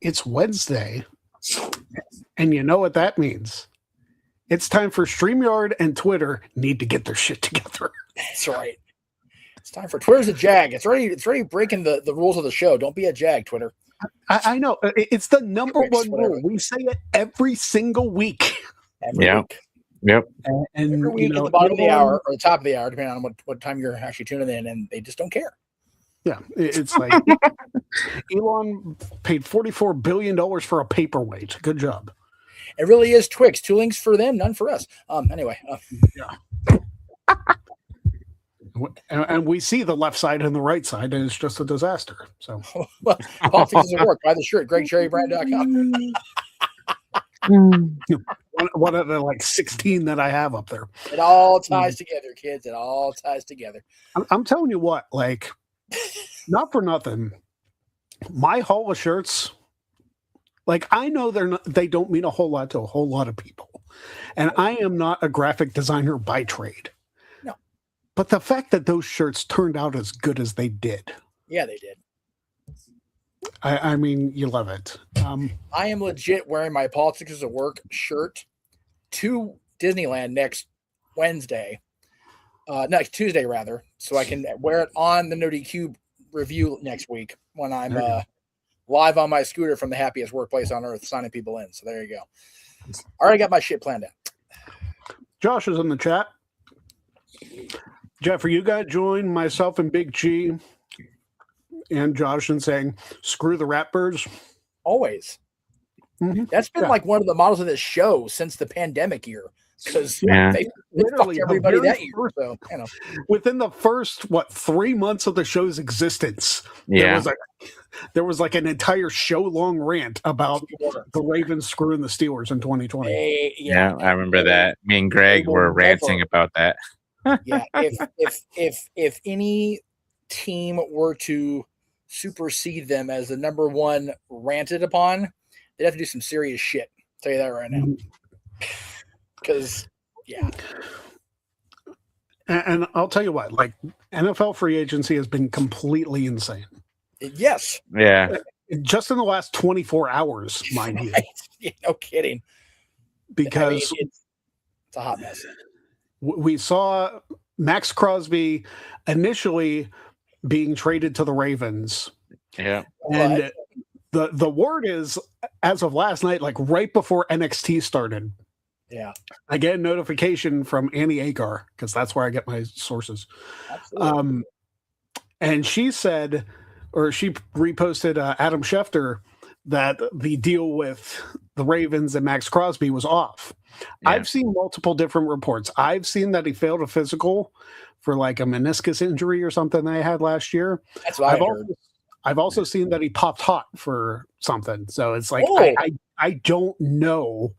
It's Wednesday, and you know what that means. It's time for StreamYard and Twitter need to get their shit together. That's right. It's time for Twitter's a jag. It's already breaking the rules of the show. Don't be a jag, Twitter. I know. It's the number one rule. We say it every single week. Every week. Yep. And every week at the bottom of the hour or the top of the hour, depending on what time you're actually tuning in, and they just don't care. Yeah, it's like Elon paid $44 billion for a paperweight. Good job. It really is Twix. 2 links for them, none for us. Anyway. Yeah. And we see the left side and the right side, and it's just a disaster. So, well, politics doesn't work. Buy the shirt, GregCherryBrand.com. One of the 16 that I have up there. It all ties together, kids. It all ties together. I'm telling you what, not for nothing, my haul of shirts, I know they don't mean a whole lot to a whole lot of people. And I am not a graphic designer by trade. No. But the fact that those shirts turned out as good as they did. Yeah, they did. I mean, you love it. I am legit wearing my Politics is a Work shirt to Disneyland next Tuesday, rather, so I can wear it on the No DQ review next week when I'm live on my scooter from the happiest workplace on earth, signing people in. So there you go. I already got my shit planned out. Josh is in the chat. Jeff, are you guys join myself and Big G and Josh in saying, screw the Ratbirds? Always. Mm-hmm. That's been one of the models of this show since the pandemic year. Because they literally everybody that year. So, within the first 3 months of the show's existence, there was an entire show long rant about the Ravens screwing the Steelers in 2020. Yeah, I remember that. Me and Greg were ranting about that. Yeah, if any team were to supersede them as the number one ranted upon, they'd have to do some serious shit. I'll tell you that right now. Because, and I'll tell you what, NFL free agency has been completely insane. Yes. Yeah. Just in the last 24 hours, mind you. Yeah, no kidding. Because it's a hot mess. We saw Max Crosby initially being traded to the Ravens. Yeah. And the word is, as of last night, right before NXT started, yeah, I get a notification from Annie Agar, because that's where I get my sources. Absolutely. And she said, or she reposted Adam Schefter, that the deal with the Ravens and Max Crosby was off. Yeah. I've seen multiple different reports. I've seen that he failed a physical for a meniscus injury or something that I had last year. That's what I've also seen that he popped hot for something. So it's I don't know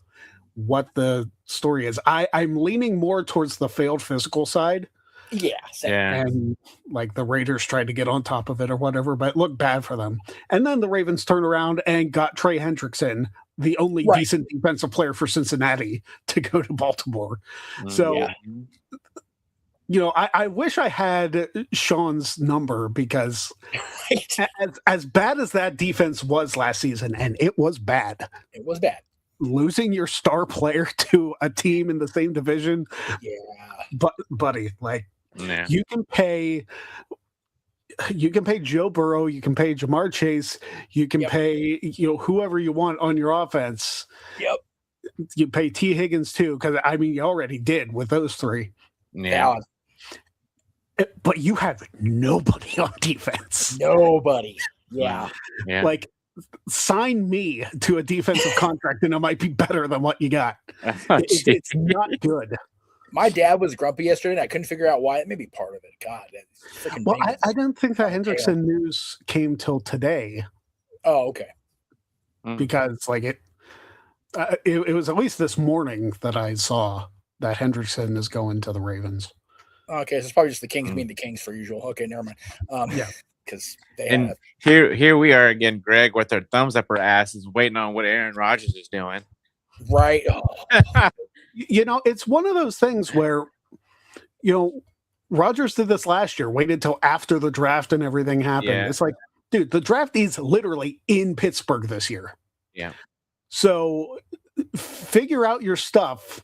what the story is. I'm leaning more towards the failed physical side. Yeah. And the Raiders tried to get on top of it or whatever, but it looked bad for them. And then the Ravens turned around and got Trey Hendrickson, the only decent defensive player for Cincinnati, to go to Baltimore. So, I wish I had Sean's number, because as bad as that defense was last season, and it was bad. It was bad. Losing your star player to a team in the same division. Yeah. But buddy, you can pay Joe Burrow, you can pay Jamar Chase, you can pay whoever you want on your offense. Yep. You pay T. Higgins too, because you already did with those three. Yeah. But you have nobody on defense. Nobody. Yeah. Sign me to a defensive contract and it might be better than what you got. It's not good. My dad was grumpy yesterday and I couldn't figure out why. It may be part of it. God. Well, I didn't think that Hendrickson news came till today. Oh, okay. Because it was at least this morning that I saw that Hendrickson is going to the Ravens. Okay, so it's probably just the Kings being the Kings for usual. Okay, never mind. Yeah. Because here we are again, Greg, with our thumbs up our asses, waiting on what Aaron Rodgers is doing. Right. It's one of those things where, Rodgers did this last year, waited till after the draft and everything happened. Yeah. It's dude, the draft is literally in Pittsburgh this year. Yeah. So figure out your stuff.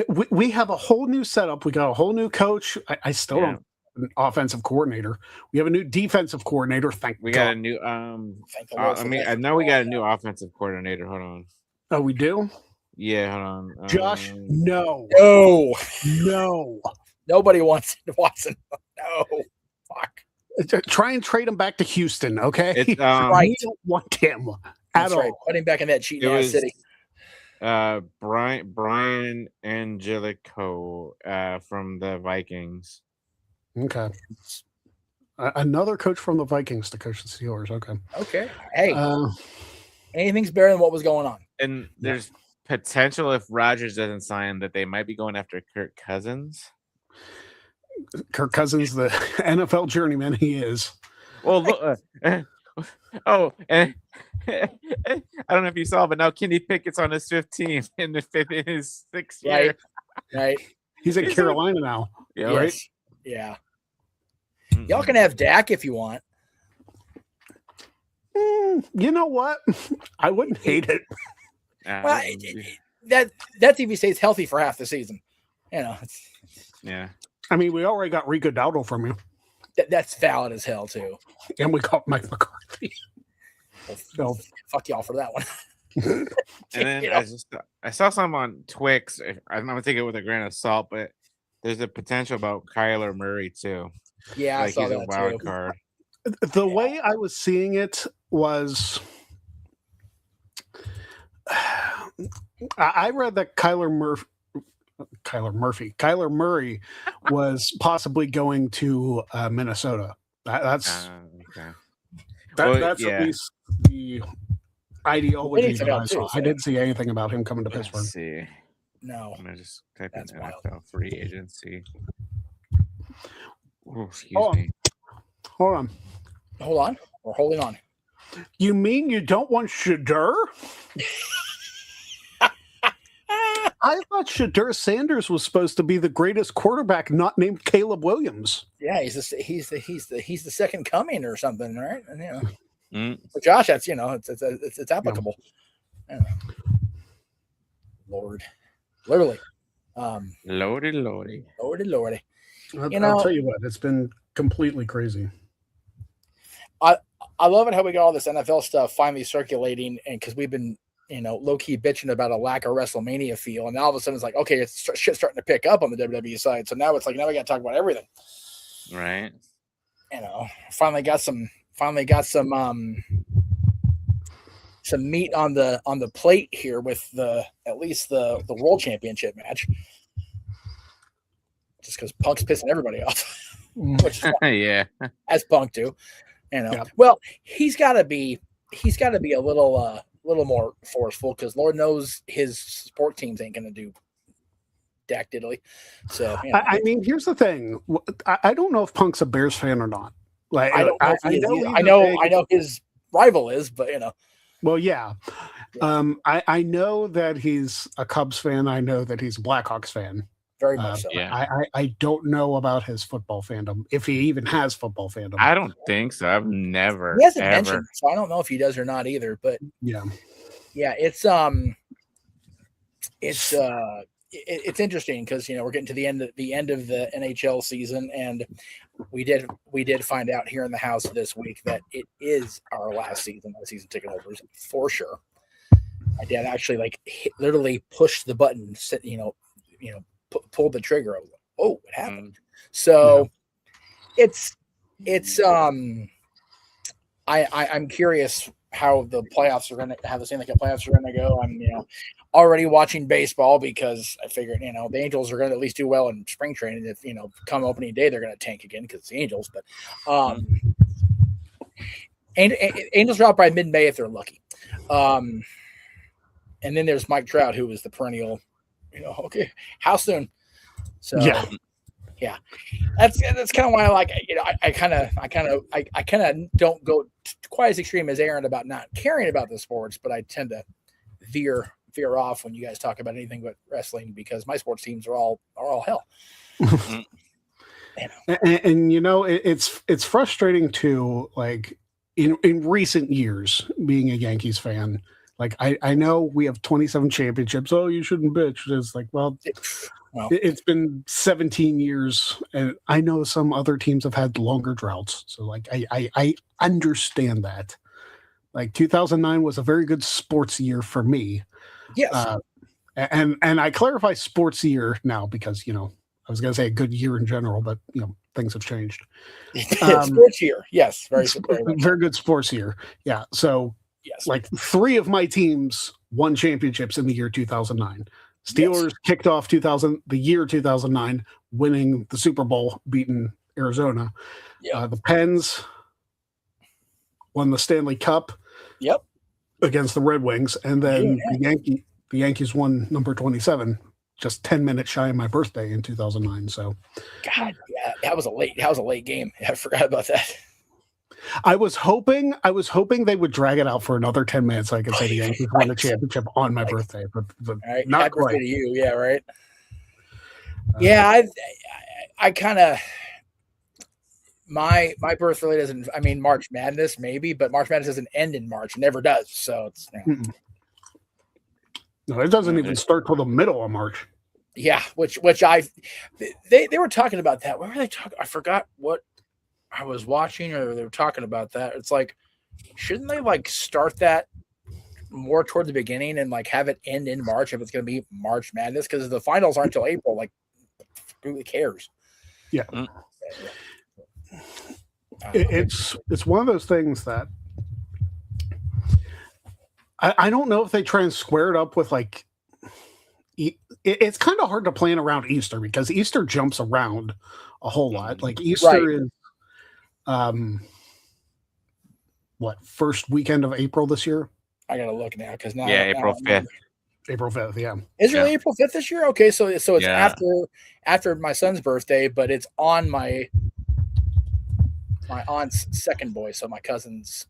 We have a whole new setup. We got a whole new coach. I still don't have an offensive coordinator. We have a new defensive coordinator. We got a new I know we got a new offensive coordinator. Hold on. Oh, we do? Yeah, hold on. Josh, no. Nobody wants Watson. No. Fuck. Try and trade him back to Houston, okay? Right. We don't want him That's at right. all. Put him back in that cheating ass city. Brian Angelico from the Vikings. Okay. Another coach from the Vikings to coach the Steelers. Okay. Okay. Hey, anything's better than what was going on. And there's potential if Rodgers doesn't sign that they might be going after Kirk Cousins. Kirk Cousins, the NFL journeyman he is. Well, look. I don't know if you saw, but now Kenny Pickett's on his 5th team in his 6th year. Right. He's in Carolina now. Yeah, yes. right. Yeah. Y'all can have Dak if you want. You know what? I wouldn't hate it. Well, that's if he stays healthy for half the season. You know. Yeah. I mean, we already got Rico Dowdle from you. That's valid as hell too. And we got Mike McCarthy. So fuck y'all for that one. And then I saw some on Twix. I'm gonna take it with a grain of salt, but there's a potential about Kyler Murray too. Yeah, I saw he's that a wild too. card. The way I was seeing it was, I read that Kyler Murray was possibly going to Minnesota. That's okay. That's at least the ideology that I saw. I didn't see anything about him coming to Pittsburgh. Let's see. No. I'm gonna just type in wild. NFL free agency. Oh, excuse me. Hold on. We're holding on. You mean you don't want Shadur? I thought Shadur Sanders was supposed to be the greatest quarterback, not named Caleb Williams. Yeah, he's the second coming or something, right? And, For Josh, that's it's applicable. Yeah. Lord, literally, Lordy. I'll tell you what, it's been completely crazy. I love it how we got all this NFL stuff finally circulating, and because we've been low key bitching about a lack of WrestleMania feel, and now all of a sudden it's like, okay, it's shit starting to pick up on the WWE side. So now it's like, now we got to talk about everything. Right. Finally got some meat on the plate here with at least the World Championship match. Just because Punk's pissing everybody off, which yeah, as Punk do. Well, he's got to be a little more forceful because Lord knows his sport teams ain't gonna do Dak diddly. So I mean, here's the thing. I don't know if Punk's a Bears fan or not. Like I know his rival is, but Well, yeah. I know that he's a Cubs fan. I know that he's a Blackhawks fan. Very much so. Yeah. I don't know about his football fandom, if he even has football fandom. I don't think so. I've never. He hasn't mentioned, so I don't know if he does or not either. But yeah, it's interesting because we're getting to the end of the NHL season, and we did find out here in the house this week that it is our last season of season ticket holders for sure. My dad actually literally pushed the button, pulled the trigger. I was like, oh, it happened. So I'm curious how the playoffs are going to, how the Stanley Cup playoffs are going to go. I'm already watching baseball because I figured the Angels are going to at least do well in spring training. If come opening day they're going to tank again because it's the Angels. But Angels drop by mid-May if they're lucky. And then there's Mike Trout, who is the perennial. Okay, how soon? So yeah, that's kind of why I like it. I kind of don't go quite as extreme as Aaron about not caring about the sports, but I tend to veer off when you guys talk about anything but wrestling because my sports teams are all hell. and it's frustrating too. Like in recent years, being a Yankees fan, Like, I know we have 27 championships. Oh, you shouldn't bitch. It's like, well, it's been 17 years, and I know some other teams have had longer droughts. So, like, I understand that. Like, 2009 was a very good sports year for me. Yes. And I clarify sports year now because, you know, I was going to say a good year in general, but, you know, things have changed. Sports year. Yes. Very good sports year. Yeah. So, yes, like 3 of my teams won championships in the year 2009. Steelers kicked off the year 2009, winning the Super Bowl, beating Arizona. Yep. The Pens won the Stanley Cup. Yep. Against the Red Wings, and then the Yankees won number 27, just 10 minutes shy of my birthday in 2009. So, God, yeah, that was a late game. I forgot about that. I was hoping they would drag it out for another 10 minutes so I could say the Yankees won the championship on my birthday, but right. Not Happy quite. Birthday to you, yeah, right. I kind of my birth really doesn't. I mean, March Madness maybe, but March Madness doesn't end in March. It never does. So it's no, it doesn't even start till the middle of March. Yeah, which they were talking about that. What were they talking? I forgot what I was watching, or they were talking about that. It's like, shouldn't they like start that more toward the beginning and like have it end in March if it's going to be March Madness? Because the finals aren't until April. Like, who cares? Yeah. It's one of those things that I don't know if they try and square it up with like it's kind of hard to plan around Easter because Easter jumps around a whole lot. Like Easter is first weekend of April this year? I gotta look now because now April 5th. April 5th, yeah. Is it really April 5th this year? Okay, so it's after my son's birthday, but it's on my aunt's second boy. So my cousin's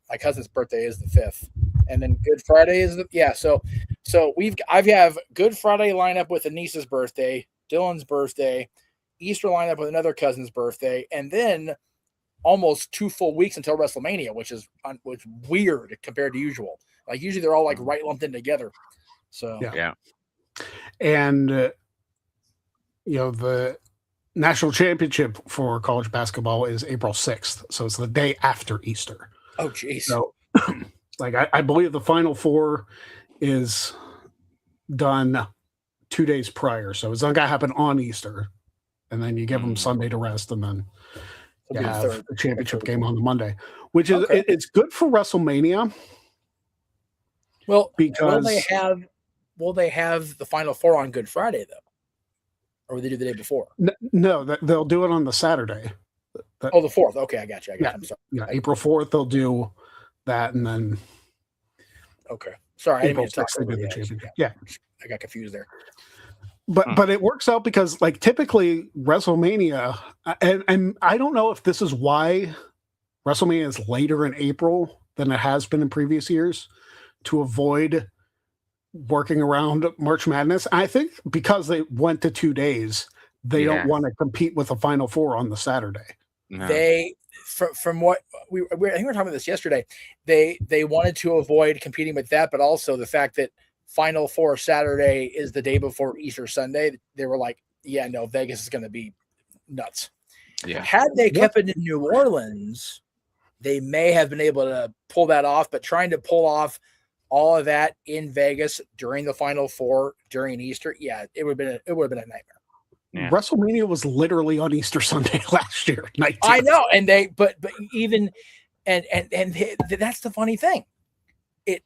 birthday is the 5th, and then Good Friday is So I have Good Friday lineup with a niece's birthday, Dylan's birthday, Easter lineup with another cousin's birthday, and then almost 2 full weeks until WrestleMania, which is weird compared to usual. Like usually they're all like right lumped in together. So yeah. And the national championship for college basketball is April 6th, so it's the day after Easter. Oh, geez. So, like, I believe the Final Four is done 2 days prior, so it's not gonna happen on Easter, and then you give them Sunday to rest, and then you have the championship game on the Monday, which is it's good for WrestleMania. Well, because will they have the Final Four on Good Friday though? Or will they do the day before? No, they'll do it on the Saturday. The 4th. Okay, I got you. I'm sorry. Yeah, April 4th they'll do that, and then sorry, April 6th they do the championship. Yeah, I got confused there. But it works out because like typically WrestleMania, and I don't know if this is why WrestleMania is later in April than it has been in previous years to avoid working around March Madness. I think because they went to 2 days, they don't want to compete with the Final Four on the Saturday. No. They, from what I think we were talking about this yesterday, they wanted to avoid competing with that, but also the fact that Final Four Saturday is the day before Easter Sunday. They were like, yeah, no, Vegas is going to be nuts. Yeah. Had they kept it in New Orleans, they may have been able to pull that off, but trying to pull off all of that in Vegas during the Final Four during Easter, it would have been a nightmare. Yeah. WrestleMania was literally on Easter Sunday last year. I know, and they but even and that's the funny thing. It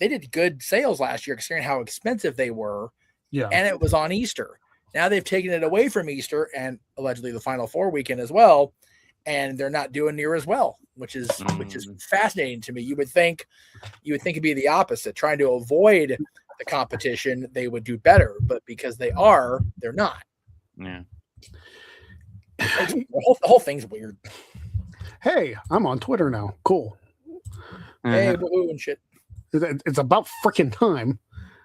they did good sales last year considering how expensive they were. Yeah, and it was on Easter. Now they've taken it away from Easter and allegedly the Final Four weekend as well, and they're not doing near as well, which is fascinating to me. You would think it'd be the opposite, trying to avoid the competition. They would do better, but because they're not. Yeah, the whole thing's weird. Hey, I'm on Twitter now. Cool. Hey, woohoo and shit. It's about freaking time.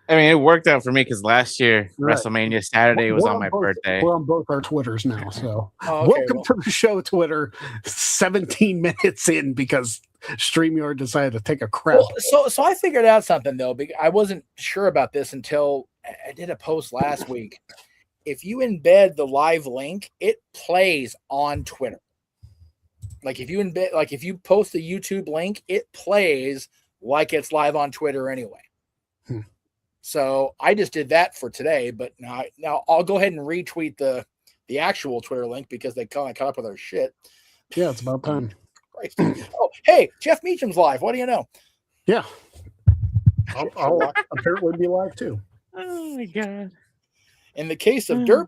I mean, it worked out for me because last year Right. WrestleMania Saturday was on my birthday. We're on both our Twitters now, so Okay, welcome to the show, Twitter. 17 minutes in because StreamYard decided to take a crap. Well, so I figured out something though. Because I wasn't sure about this until I did a post last week. If you embed the live link, it plays on Twitter. Like if you post the YouTube link, it plays like it's live on Twitter anyway. So I just did that for today, but now I'll go ahead and retweet the actual Twitter link because they kind of caught up with our shit. Yeah, it's about time. Oh, hey, Jeff Meacham's live. What do you know? Yeah. I'll apparently be live too. Oh my god. In the case of Derp,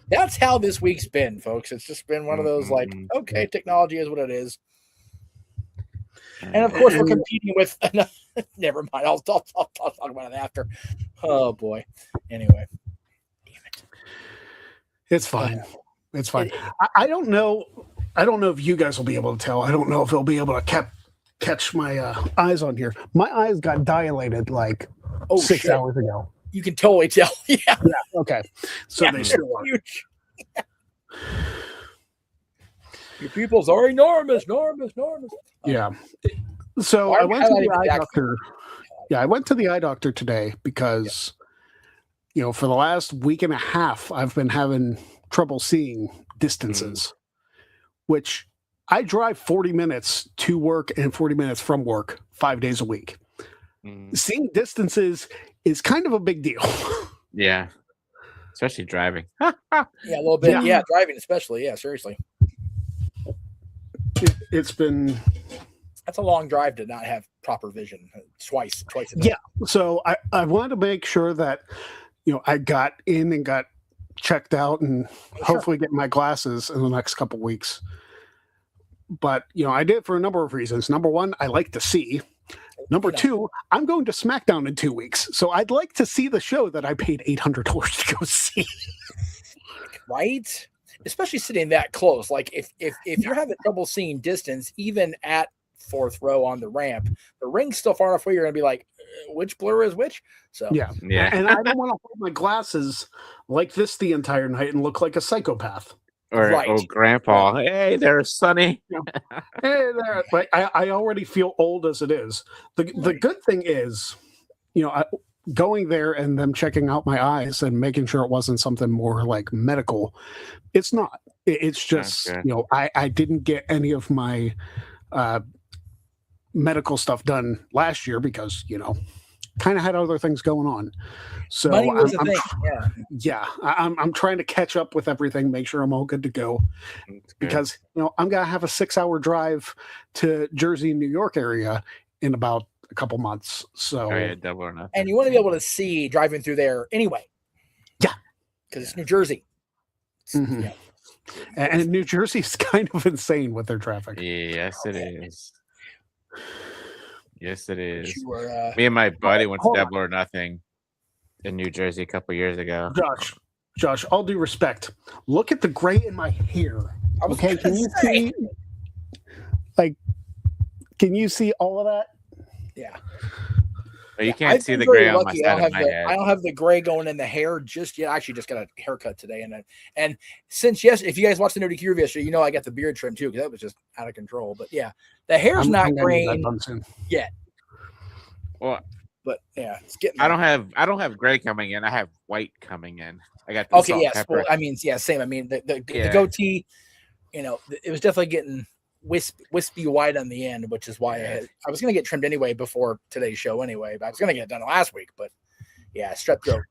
that's how this week's been, folks. It's just been one of those like, okay, technology is what it is. And of course, we're competing with. Never mind. I'll talk about it after. Oh boy. Anyway, damn it. It's fine. It's fine. I don't know. I don't know if you guys will be able to tell. I don't know if they'll be able to catch my eyes on here. My eyes got dilated like 6 hours ago. You can totally tell. Yeah. Okay. So they still are. Huge. Your pupils are enormous. Yeah. So I went to the eye doctor. Yeah, I went to the eye doctor today because, for the last week and a half, I've been having trouble seeing distances, which I drive 40 minutes to work and 40 minutes from work 5 days a week. Seeing distances is kind of a big deal. Yeah. Especially driving. Yeah, a little bit. Yeah, driving especially. Yeah, seriously. It's been... That's a long drive to not have proper vision twice a day. Yeah. So I wanted to make sure that, I got in and got checked out and hopefully get my glasses in the next couple weeks. But, I did for a number of reasons. Number one, I like to see. Number two, I'm going to SmackDown in 2 weeks. So I'd like to see the show that I paid $800 to go see. Right? Especially sitting that close. Like if you're having trouble seeing distance, even at fourth row on the ramp, the ring's still far enough where you're going to be like, which blur is which? So yeah. And I don't want to hold my glasses like this the entire night and look like a psychopath. Or grandpa. Hey there, Sonny. Hey there. Like I already feel old as it is. The good thing is, going there and them checking out my eyes and making sure it wasn't something more like medical. It's not. It's just, I didn't get any of my medical stuff done last year because, kind of had other things going on. So I'm trying to catch up with everything, make sure I'm all good to go. Because, I'm going to have a 6-hour drive to Jersey, New York area in about a couple months. So double or nothing. And you want to be able to see driving through there anyway. Yeah. Because it's New Jersey. Mm-hmm. Yeah. And New Jersey's kind of insane with their traffic. Yes, it is. Yes, it is. Me and my buddy went to Double or Nothing in New Jersey a couple years ago. Josh, all due respect, look at the gray in my hair. Okay, can you see? Can you see all of that? Yeah. But you can't see the gray on my side of my head. I don't have the gray going in the hair just yet. I actually just got a haircut today, and since if you guys watched the No DQ yesterday, I got the beard trim too because that was just out of control. But yeah, the hair's not graying yet. Well, but yeah, it's getting. I don't have gray coming in. I have white coming in. I got salt and pepper. Well, same. I mean, the goatee. It was definitely getting wispy white on the end, which is why I was going to get trimmed anyway before today's show anyway. But I was going to get it done last week, but strep throat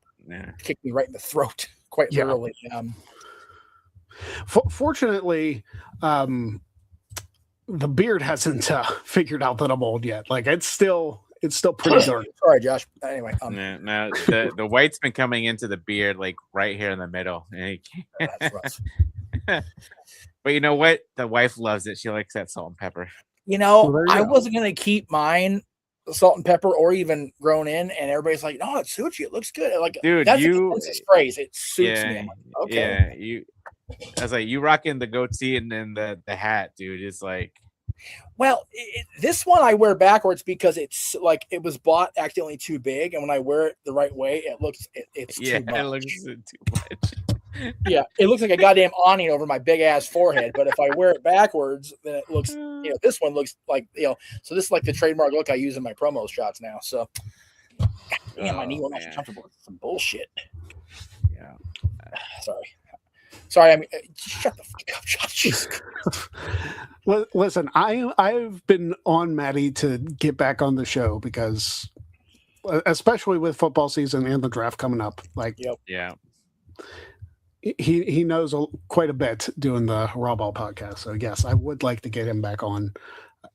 kicked me right in the throat, quite literally. Fortunately, the beard hasn't figured out that I'm old yet. Like it's still pretty dark. Sorry, Josh. Anyway, no, the white's been coming into the beard, like right here in the middle. That's rough. But you know what? The wife loves it. She likes that salt and pepper. I wasn't going to keep mine salt and pepper or even grown in, and everybody's like, "No, it suits you. It looks good." Like, dude, that's a phrase. It suits me. I'm like, okay. Yeah, I was like, you rocking the goatee and then the hat, dude. It's like, Well, this one I wear backwards because it's like it was bought accidentally too big, and when I wear it the right way, it's too much. It looks too much. Yeah, it looks like a goddamn awning over my big ass forehead. But if I wear it backwards, then it looks, this one looks like, so this is like the trademark look I use in my promo shots now. So, damn, my knee won't be comfortable. It's some bullshit. Yeah. Sorry. I mean, shut the fuck up, Josh. Well, listen, I've been on Maddie to get back on the show because, especially with football season and the draft coming up, like, yeah. He knows quite a bit doing the Raw Ball podcast. So yes, I would like to get him back on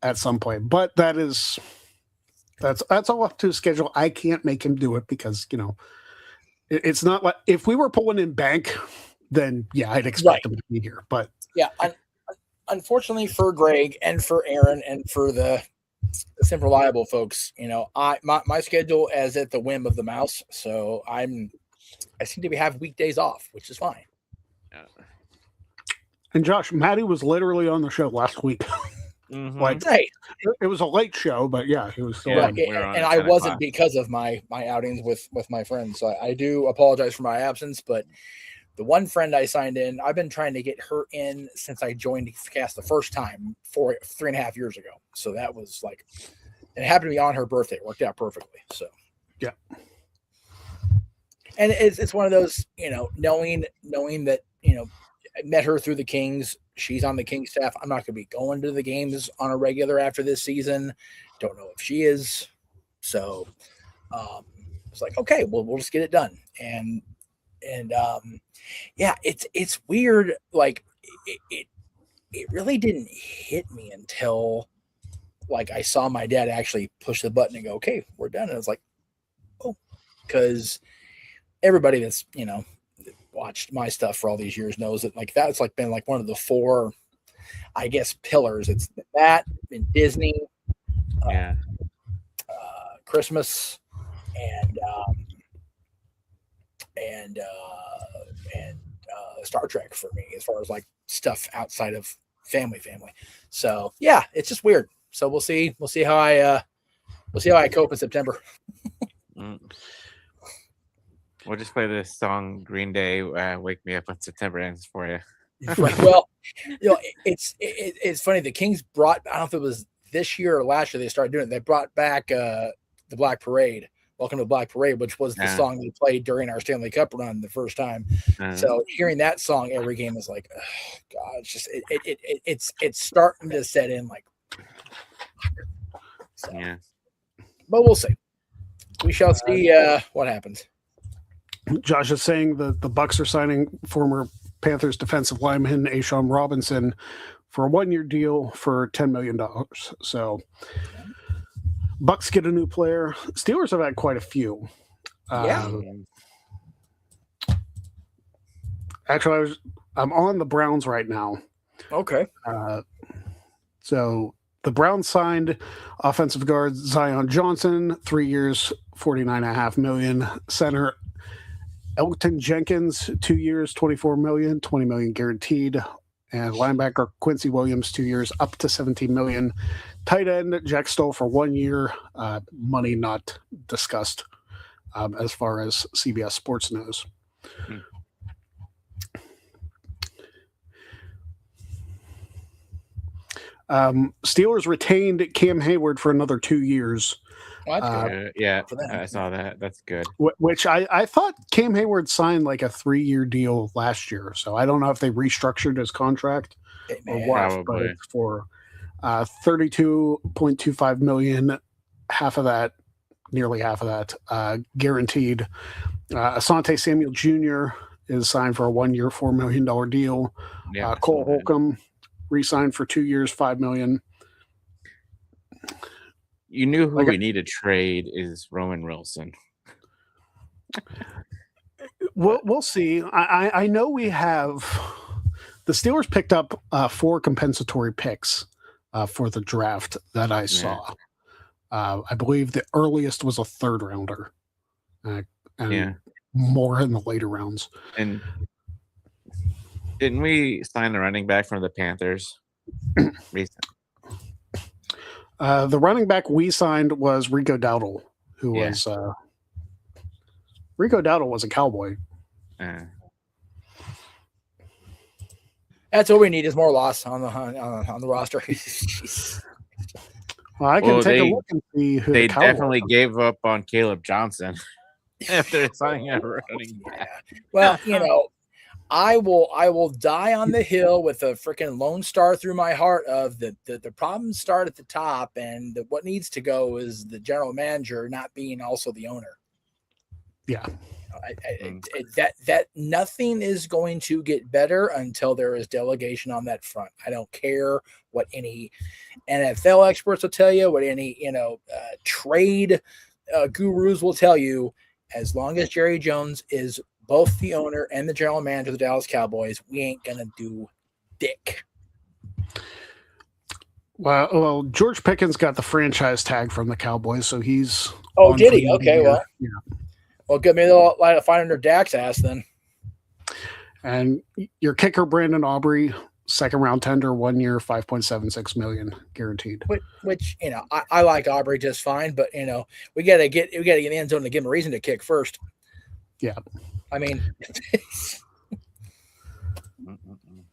at some point. But that's all up to his schedule. I can't make him do it because it's not like if we were pulling in bank, then I'd expect him to be here. But unfortunately for Greg and for Aaron and for the Simple Reliable folks, my schedule is at the whim of the mouse. So I seem to have weekdays off, which is fine. Yeah. And Josh, Maddie was literally on the show last week. Mm-hmm. Like, it was a late show, but he was still on. And I wasn't because of my outings with my friends. So I do apologize for my absence, but the one friend I signed in, I've been trying to get her in since I joined Cast the first time 3.5 years ago. So that was like, it happened to be on her birthday. It worked out perfectly. So yeah. And it's one of those, knowing that, I met her through the Kings. She's on the Kings staff. I'm not going to be going to the games on a regular after this season. Don't know if she is. So it's like, okay, well, we'll just get it done. And it's weird. Like it really didn't hit me until like I saw my dad actually push the button and go, okay, we're done. And I was like, oh, because everybody that's, watched my stuff for all these years knows that like that's like been like one of the 4, I guess, pillars. It's that in Disney, Christmas, and Star Trek for me as far as like stuff outside of family. So it's just weird. So we'll see how I cope in September. We'll just play this song Green Day, Wake Me Up When September Ends for you. Right. Well, it's funny. The Kings brought, I don't know if it was this year or last year they started doing it. They brought back the Black Parade, Welcome to Black Parade, which was the song they played during our Stanley Cup run the first time. So hearing that song every game is like, oh, God, it's just it's starting to set in like. So. Yeah. But we'll see. We shall see what happens. Josh is saying that the Bucks are signing former Panthers defensive lineman Ashawn Robinson for a 1-year deal for $10 million. So Bucks get a new player. Steelers have had quite a few. Actually, I'm on the Browns right now. Okay. So the Browns signed offensive guard Zion Johnson, 3 years, $49.5 million. Center Elton Jenkins, 2 years, $24 million, $20 million guaranteed. And linebacker Quincy Williams, 2 years, up to $17 million. Tight end Jack Stoll for 1 year. Money not discussed as far as CBS Sports knows. Steelers retained Cam Hayward for another 2 years. I saw that. That's good. Which I thought Cam Hayward signed like a 3-year deal last year. So I don't know if they restructured his contract or what, but it's for $32.25 million, nearly half of that, guaranteed. Asante Samuel Jr. is signed for a 1-year, $4 million deal. Cole Holcomb re-signed for 2 years, $5 million. You knew who we need to trade is Roman Wilson. We'll see. I know we have the Steelers picked up 4 compensatory picks for the draft that I saw. I believe the earliest was a 3rd rounder, and more in the later rounds. And didn't we sign the running back from the Panthers recently? The running back we signed was Rico Dowdle, who was Rico Dowdle was a Cowboy. That's what we need is more loss on the roster. Well, I can take a look and see who they the definitely gave up on Caleb Johnson after signing a running back. Well, I will die on the hill with a freaking Lone Star through my heart of the problems start at the top, and what needs to go is the general manager not being also the owner. Yeah. That nothing is going to get better until there is delegation on that front. I don't care what any NFL experts will tell you, what any trade gurus will tell you. As long as Jerry Jones is both the owner and the general manager of the Dallas Cowboys, we ain't gonna do dick. Well, George Pickens got the franchise tag from the Cowboys, so he's. Oh, did he? Okay, well. Yeah. Well, good. Maybe they'll light a fire under Dak's ass then. And your kicker, Brandon Aubrey, second round tender, 1 year, $5.76 million guaranteed. Which I like Aubrey just fine, but we gotta get in the end zone to give him a reason to kick first. Yeah, I mean,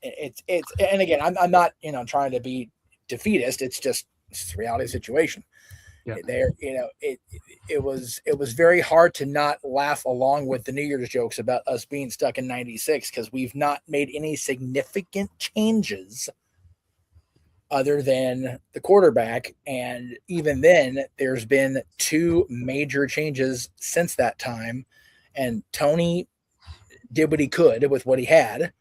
it's and again, I'm not trying to be defeatist. It's just a reality situation. Yeah. There, it was very hard to not laugh along with the New Year's jokes about us being stuck in '96 because we've not made any significant changes other than the quarterback, and even then, there's been 2 major changes since that time, and Tony did what he could with what he had,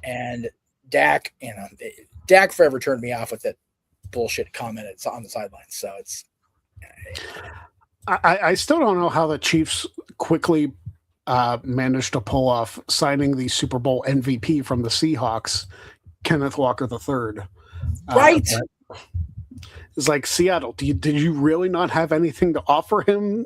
and Dak, Dak forever turned me off with that bullshit comment on the sidelines. So it's. I still don't know how the Chiefs quickly managed to pull off signing the Super Bowl MVP from the Seahawks, Kenneth Walker III. Right. It's like, Seattle, did you really not have anything to offer him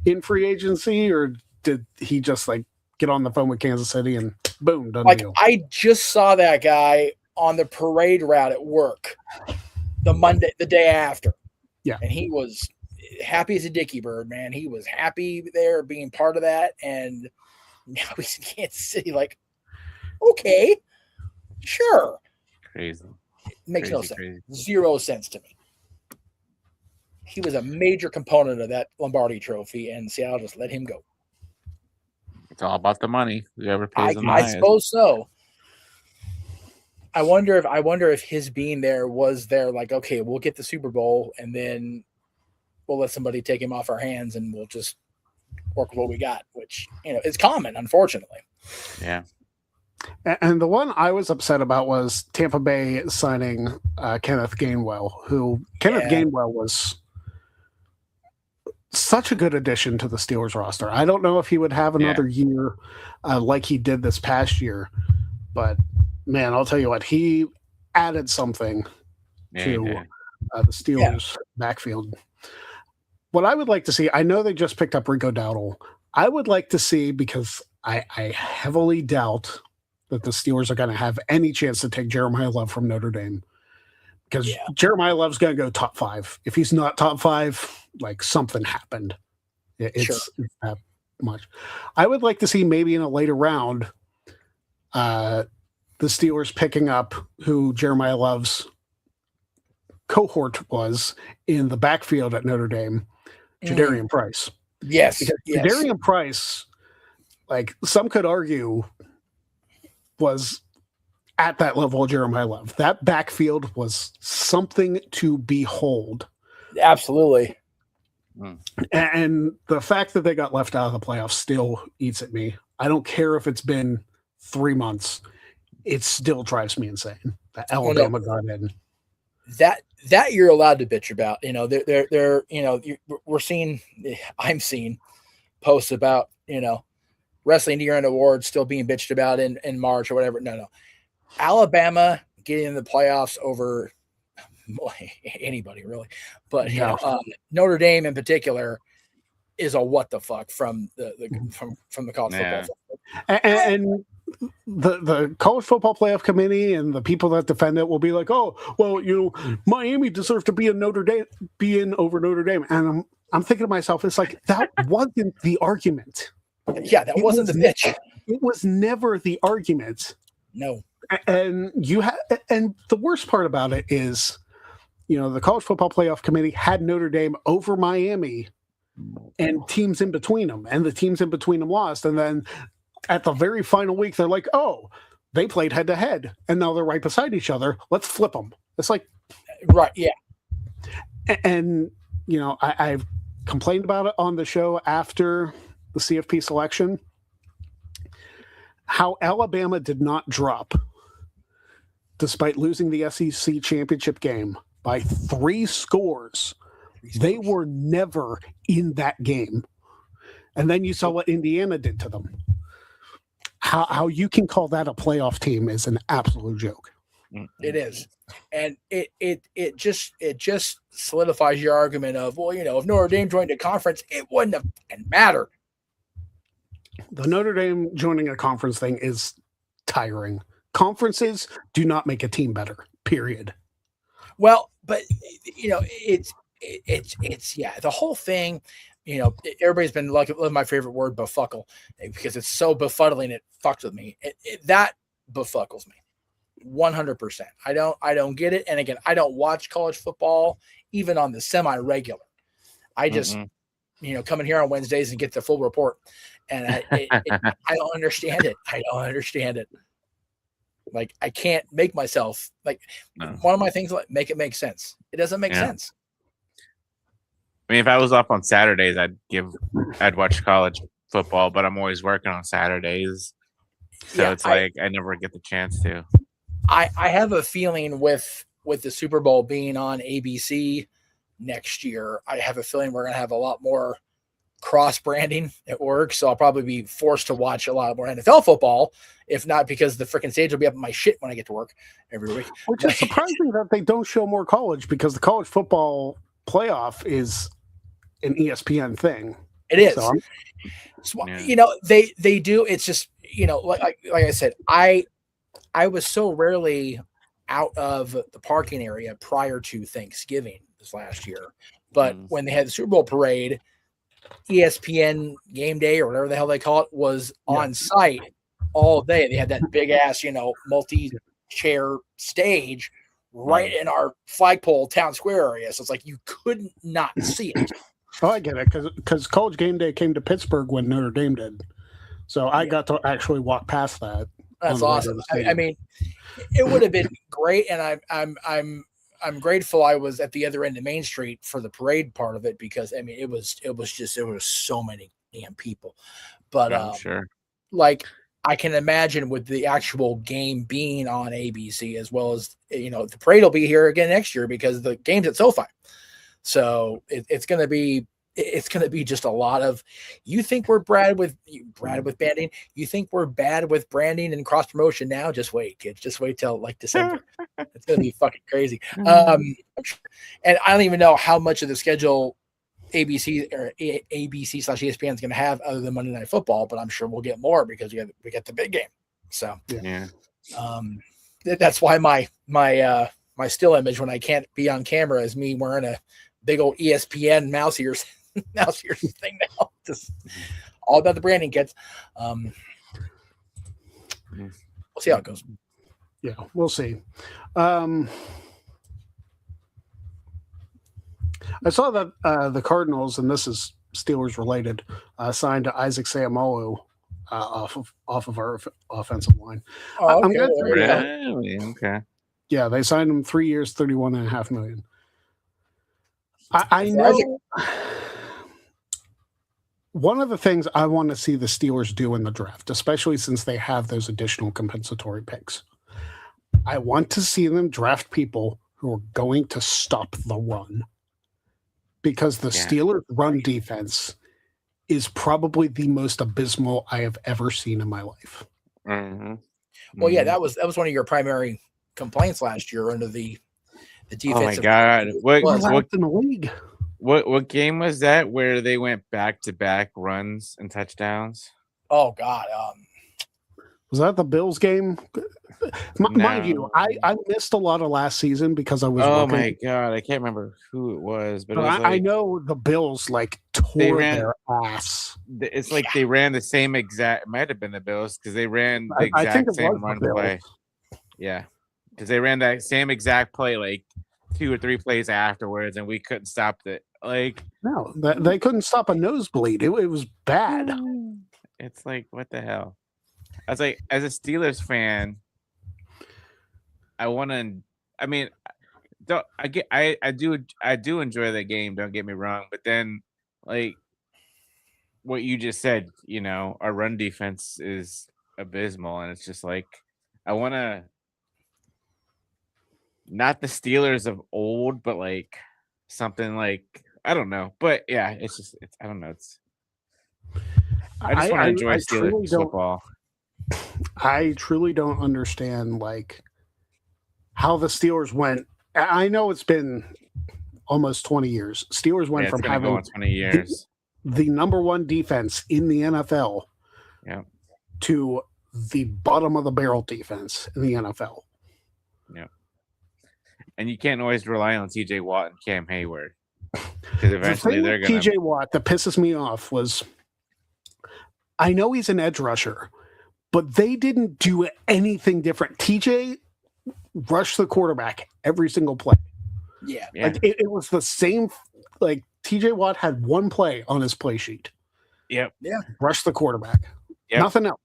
in free agency, or did he just get on the phone with Kansas City and boom, done deal? I just saw that guy on the parade route at work the day after. Yeah. And he was happy as a dicky bird, man. He was happy there being part of that. And now he's in Kansas City, okay, sure. Crazy. It makes no sense. Crazy. 0 sense to me. He was a major component of that Lombardi trophy, and Seattle just let him go. It's all about the money. Whoever pays the I suppose so. I wonder if his being there was there okay, we'll get the Super Bowl and then we'll let somebody take him off our hands and we'll just work with what we got, which is common, unfortunately. Yeah. And the one I was upset about was Tampa Bay signing Kenneth Gainwell, Gainwell was such a good addition to the Steelers roster. I don't know if he would have another year like he did this past year, but man, I'll tell you what, he added something to the Steelers backfield. What I would like to see, I know they just picked up Rico Dowdle. I would like to see, because I heavily doubt that the Steelers are going to have any chance to take Jeremiah Love from Notre Dame, because Jeremiah Love's going to go top 5. If he's not top 5, something happened. It's that much. I would like to see maybe in a later round, the Steelers picking up who Jeremiah Love's cohort was in the backfield at Notre Dame, Jadarian Price. Yes. Jadarian Price, some could argue, was at that level of Jeremiah Love. That backfield was something to behold. Absolutely. And the fact that they got left out of the playoffs still eats at me. I don't care if it's been 3 months. It still drives me insane that Alabama got in. That you're allowed to bitch about. I'm seeing posts about, wrestling year-end awards still being bitched about in March or whatever. No. Alabama getting in the playoffs over anybody really, but Notre Dame in particular is a what the fuck from the college football. And the college football playoff committee and the people that defend it will be like, oh, well, Miami deserves to be in Notre Dame, over Notre Dame. And I'm thinking to myself, it's like, that wasn't the argument. Yeah, that wasn't the bitch. It was never the argument. No. And and the worst part about it is, the college football playoff committee had Notre Dame over Miami and teams in between them, and the teams in between them lost. And then at the very final week, they're like, oh, they played head to head and now they're right beside each other. Let's flip them. It's like, right. Yeah. And, I've complained about it on the show after the CFP selection, how Alabama did not drop despite losing the SEC championship game by 3 scores. They were never in that game. And then you saw what Indiana did to them. How you can call that a playoff team is an absolute joke. It is. And it just solidifies your argument of, well, if Notre Dame joined a conference, it wouldn't have mattered. The Notre Dame joining a conference thing is tiring. Conferences do not make a team better, period. Well, but it's the whole thing. Everybody's been loving my favorite word, befuckle, because it's so befuddling. It fucks with me. That befuckles me 100%. I don't get it. And again, I don't watch college football even on the semi-regular. I just come in here on Wednesdays and get the full report. And I don't understand it. I don't understand it. Like, I can't make myself one of my things, like, make it make sense. It doesn't make sense. I mean, if I was off on Saturdays, I'd watch college football, but I'm always working on Saturdays. So it's like I never get the chance to. I have a feeling with the Super Bowl being on ABC next year, I have a feeling we're going to have a lot more cross branding at work. So I'll probably be forced to watch a lot more NFL football, if not because the freaking stage will be up in my shit when I get to work every week. Which is surprising that they don't show more college, because the college football playoff is an ESPN thing. It is. So, they do. It's just, like I said, I was so rarely out of the parking area prior to Thanksgiving this last year. But when they had the Super Bowl parade, ESPN Game Day, or whatever the hell they call it, was on site all day. They had that big ass, multi-chair stage right in our flagpole town square area. So it's like you couldn't not see it. Oh, I get it, because College Game Day came to Pittsburgh when Notre Dame did. So I got to actually walk past that. That's awesome. I mean, it would have been great, and I'm grateful I was at the other end of Main Street for the parade part of it, because I mean it was so many damn people. But I'm sure. Like, I can imagine with the actual game being on ABC, as well as the parade will be here again next year because the game's at SoFi. So it's gonna be just a lot of, you think we're bad with banding, you think we're bad with branding and cross promotion now, just wait, kids, just wait till like December. It's gonna be fucking crazy. And I don't even know how much of the schedule ABC/ESPN is gonna have other than Monday Night Football, but I'm sure we'll get more because we got the big game. So that's why my still image when I can't be on camera is me wearing a big old ESPN mouse ears thing now. Just all about the branding, kids. We'll see how it goes. Yeah, we'll see. I saw that the Cardinals, and this is Steelers related, signed Isaac Seumalo off of our offensive line. Oh, okay. Really? Okay. Yeah, they signed him 3 years, $31.5 million. I know. One of the things I want to see the Steelers do in the draft, especially since they have those additional compensatory picks, I want to see them draft people who are going to stop the run. Because the Steelers' run defense is probably the most abysmal I have ever seen in my life. Mm-hmm. Well, yeah, that was one of your primary complaints last year under the defense. Oh my god! What in the league? What game was that where they went back-to-back runs and touchdowns? Oh god, Was that the Bills game? Mind you, No. I missed a lot of last season because I was Oh working. my god, I can't remember who it was, but it But was I like know the Bills like They tore ran- their ass. it's like they ran the same exact. It might have been the Bills because they ran the I think exact it same was the run Bills. play. Yeah, because they ran that same exact play like 2 or 3 plays afterwards, and we couldn't stop it. Like, No, they couldn't stop a nosebleed. It was bad. it's like, what the hell? I was like, as a Steelers fan, I want to. I mean, I do enjoy the game. Don't get me wrong, but then like what you just said, our run defense is abysmal, and it's just like I want to. Not the Steelers of old, but like something like I don't know, but yeah, it's I don't know. I just want to enjoy Steelers football. I truly don't understand like how the Steelers went. I know it's been almost 20 years. Steelers went from having 20 years the number one defense in the NFL, to the bottom of the barrel defense in the NFL. Yeah. And you can't always rely on TJ Watt and Cam Hayward. Because eventually they're going to. TJ Watt that pisses me off was I know he's an edge rusher, but they didn't do anything different. TJ rushed the quarterback every single play. Yeah. Like it was the same. Like TJ Watt had one play on his play sheet. Yep. Yeah. Rush the quarterback. Yep. Nothing else.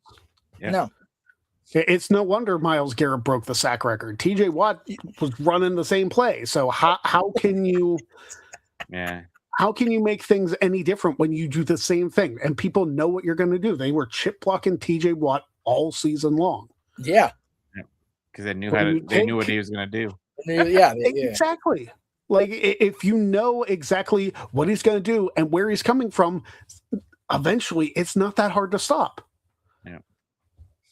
Yep. No. It's no wonder Myles Garrett broke the sack record. TJ Watt was running the same play. So how can you how can you make things any different when you do the same thing and people know what you're going to do? They were chip blocking TJ Watt all season long. Yeah. Because they knew what he was going to do. Yeah, exactly. Like if you know exactly what he's going to do and where he's coming from, eventually it's not that hard to stop. Yeah.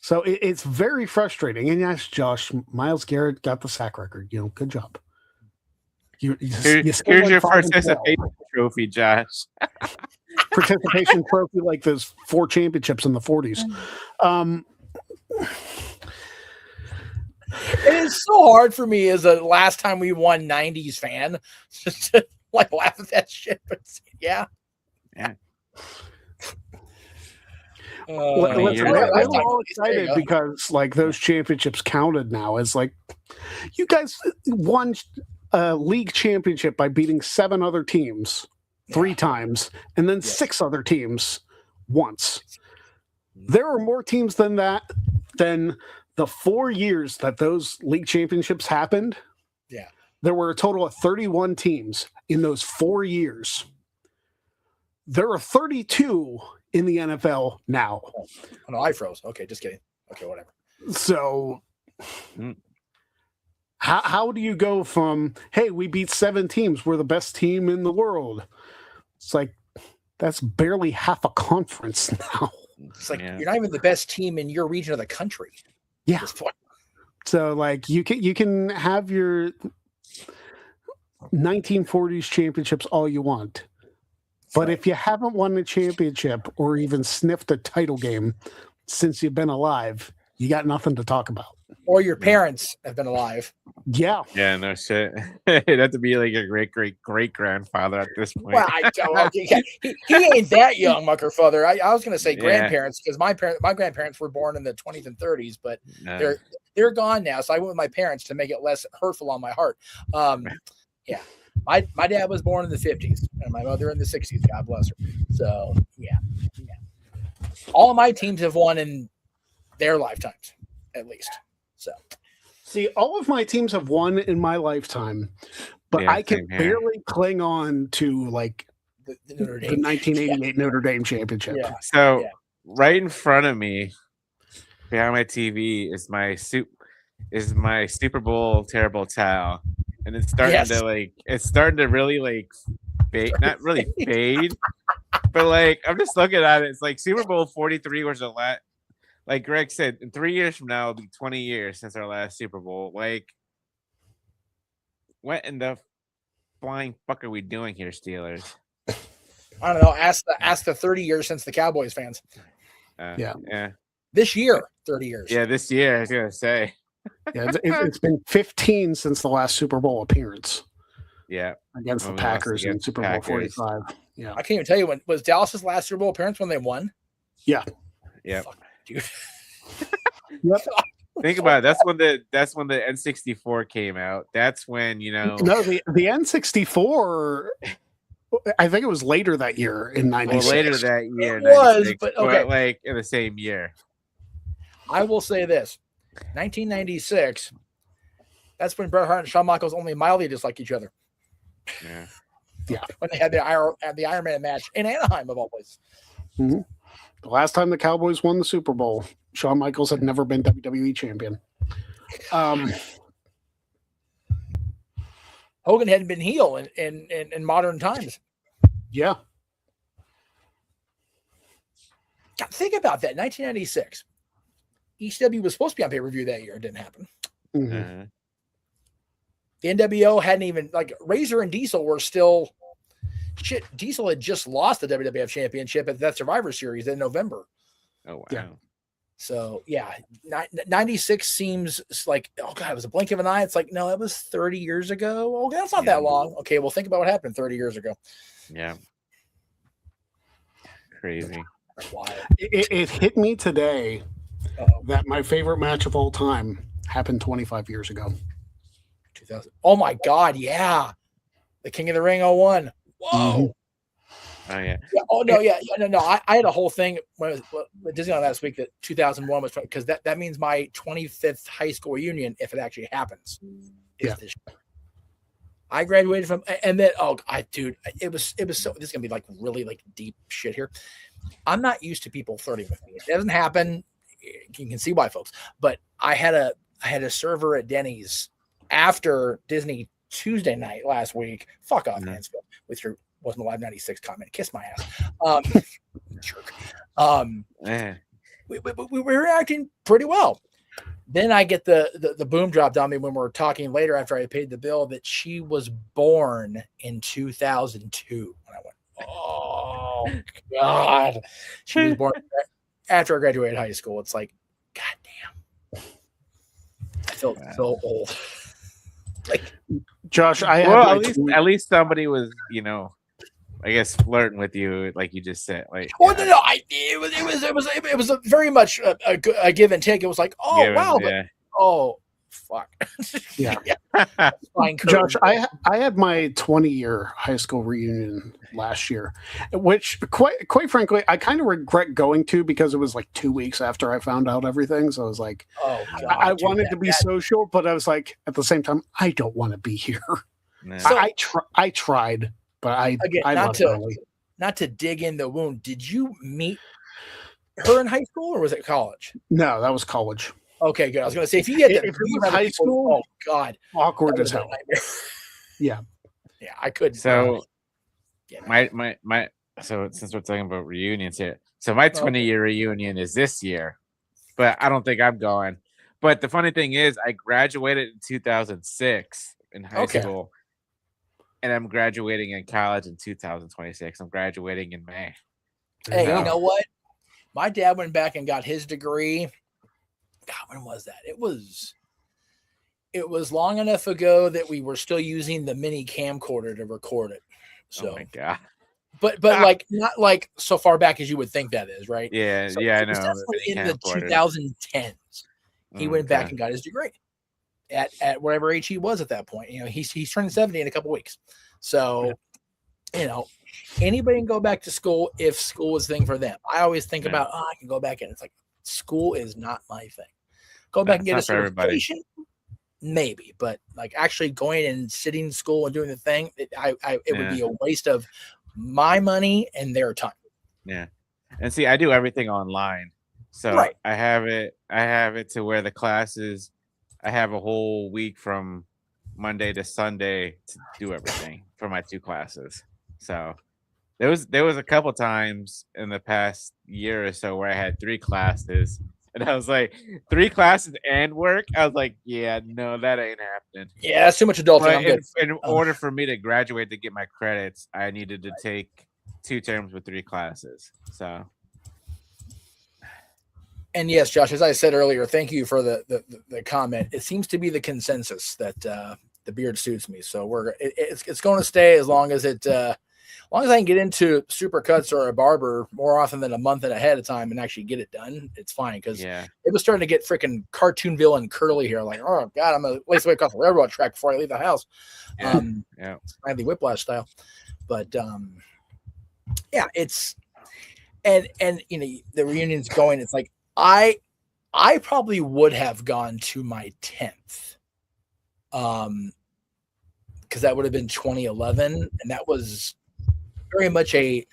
So it's very frustrating. And yes, Josh, Myles Garrett got the sack record. Good job. Here's your participation trophy, Josh. Participation trophy like those 4 championships in the 40s. It is so hard for me as a last time we won 90s fan to like laugh at that shit. But yeah. We're all excited because like those championships counted now. It's like you guys won a league championship by beating 7 other teams 3 times and then 6 other teams once. There are more teams than that than the 4 years that those league championships happened. Yeah. There were a total of 31 teams in those 4 years. There are 32 in the NFL now. Oh no, I froze. Okay, just kidding. Okay, whatever. So how do you go from, hey, we beat 7 teams, we're the best team in the world? It's like, that's barely half a conference now. It's like you're not even the best team in your region of the country. Yeah. So like you can have your 1940s championships all you want. But if you haven't won a championship or even sniffed a title game since you've been alive, you got nothing to talk about. Or your parents have been alive. Yeah. Yeah, no shit. It'd have to be like a great grandfather at this point. Well, he ain't that young, muckerfather. I was going to say grandparents because my grandparents were born in the 20s and 30s, but they're gone now. So I went with my parents to make it less hurtful on my heart. Yeah. My dad was born in the 50s and my mother in the 60s. God bless her. So, yeah. All of my teams have won in their lifetimes, at least. So, see, all of my teams have won in my lifetime, but I can barely cling on to like the 1988 Notre Dame championship. Yeah. So, right in front of me, behind my TV, is my Super Bowl terrible towel. And it's starting to really like fade, not really fade, but like I'm just looking at it. It's like Super Bowl 43 was a lot. Like Greg said, in 3 years from now, it'll be 20 years since our last Super Bowl. Like, what in the flying fuck are we doing here, Steelers? I don't know. Ask the 30 years since the Cowboys fans. Yeah. This year, 30 years. Yeah, this year I was gonna say. Yeah, it's been 15 since the last Super Bowl appearance. Yeah, against the Packers in Super Bowl 45. Yeah, I can't even tell you when was Dallas's last Super Bowl appearance when they won. Yeah, Fuck, dude. Yep. Think about it. That's when the N64 came out. That's when No, the N64. I think it was later that year in '96. Well, later that year, it was, but okay, like in the same year. I will say this: 1996. That's when Bret Hart and Shawn Michaels only mildly disliked each other. Yeah. When they had the Iron Man match in Anaheim, of all places. Mm-hmm. The last time the Cowboys won the Super Bowl, Shawn Michaels had never been WWE champion. Hogan hadn't been heel in modern times. Yeah. God, think about that. 1996. ECW was supposed to be on pay-per-view that year. It didn't happen. Mm-hmm. The NWO hadn't even, like, Razor and Diesel were still shit. Diesel had just lost the WWF championship at that Survivor Series in November. Oh, wow. Yeah. So, yeah, 96 seems like, oh, God, it was a blink of an eye. It's like, no, that was 30 years ago. Oh, that's not that long. Okay, well, think about what happened 30 years ago. Yeah. Crazy. Wow. It hit me today that my favorite match of all time happened 25 years ago. 2000. Oh, my God, yeah. The King of the Ring 01. Whoa. Mm-hmm. Oh, yeah. Oh, no, no. I had a whole thing when it was with Disneyland last week that 2001 was, because that means my 25th high school reunion, if it actually happens, is this year. I graduated from, and then, it was so, this is going to be like really like deep shit here. I'm not used to people flirting with me. It doesn't happen. You can see why, folks. But I had a server at Denny's after Disney Tuesday night last week. Fuck off, Mansfield, with your wasn't alive 96 comment. Kiss my ass. Jerk. We were acting pretty well. Then I get the boom dropped on me when we're talking later after I paid the bill that she was born in 2002. And I went, oh, God. She was born after I graduated high school. It's like, God damn. I felt so old. Like, Josh, at least somebody was, I guess flirting with you, like you just said. Like, no, it was a very much a give and take. It was like, wow, but, fuck, yeah. Josh, I had my 20-year high school reunion last year, which quite frankly, I kind of regret going to because it was like 2 weeks after I found out everything. So I was like, I wanted to be social, but I was like, at the same time, I don't want to be here. Nah. So, I tried. But I not to dig in the wound. Did you meet her in high school or was it college? No, that was college. Okay, good. I was going to say if you had if it was high school, oh God, awkward as hell. Yeah, I couldn't. So my so since we're talking about reunions here, so my 20-year reunion is this year, but I don't think I'm going. But the funny thing is, I graduated in 2006 in high school. And I'm graduating in college in 2026. I'm graduating in May. Hey, you know what? My dad went back and got his degree. God, when was that? It was long enough ago that we were still using the mini camcorder to record it. So, oh my God. But like not like so far back as you would think that is, right? Yeah, so I know. It was definitely in the 2010s. He went back and got his degree at whatever age he was at that point. He's turning 70 in a couple weeks. So, anybody can go back to school if school is a thing for them. I always think about, I can go back in. It's like, school is not my thing. Go back and get a certification, maybe, but like actually going and sitting in school and doing the thing, it would be a waste of my money and their time. Yeah. And see, I do everything online. So I have it to where the classes, I have a whole week from Monday to Sunday to do everything for my 2 classes. So there was a couple times in the past year or so where I had 3 classes and I was like, 3 classes and work. I was like, yeah, no, that ain't happening. Yeah, that's too much adulting. But in order for me to graduate to get my credits, I needed to take 2 terms with 3 classes. So And yes, Josh, as I said earlier, thank you for the comment. It seems to be the consensus that the beard suits me. So it's going to stay as long as I can get into supercuts or a barber more often than a month ahead of time and actually get it done. It's fine because it was starting to get freaking cartoon villain curly here. Like, oh god, I'm gonna lace away across the railroad track before I leave the house. Smiley Whiplash style. But it's and you know the reunion's going. It's like I probably would have gone to my 10th. Because that would have been 2011, and that was very much a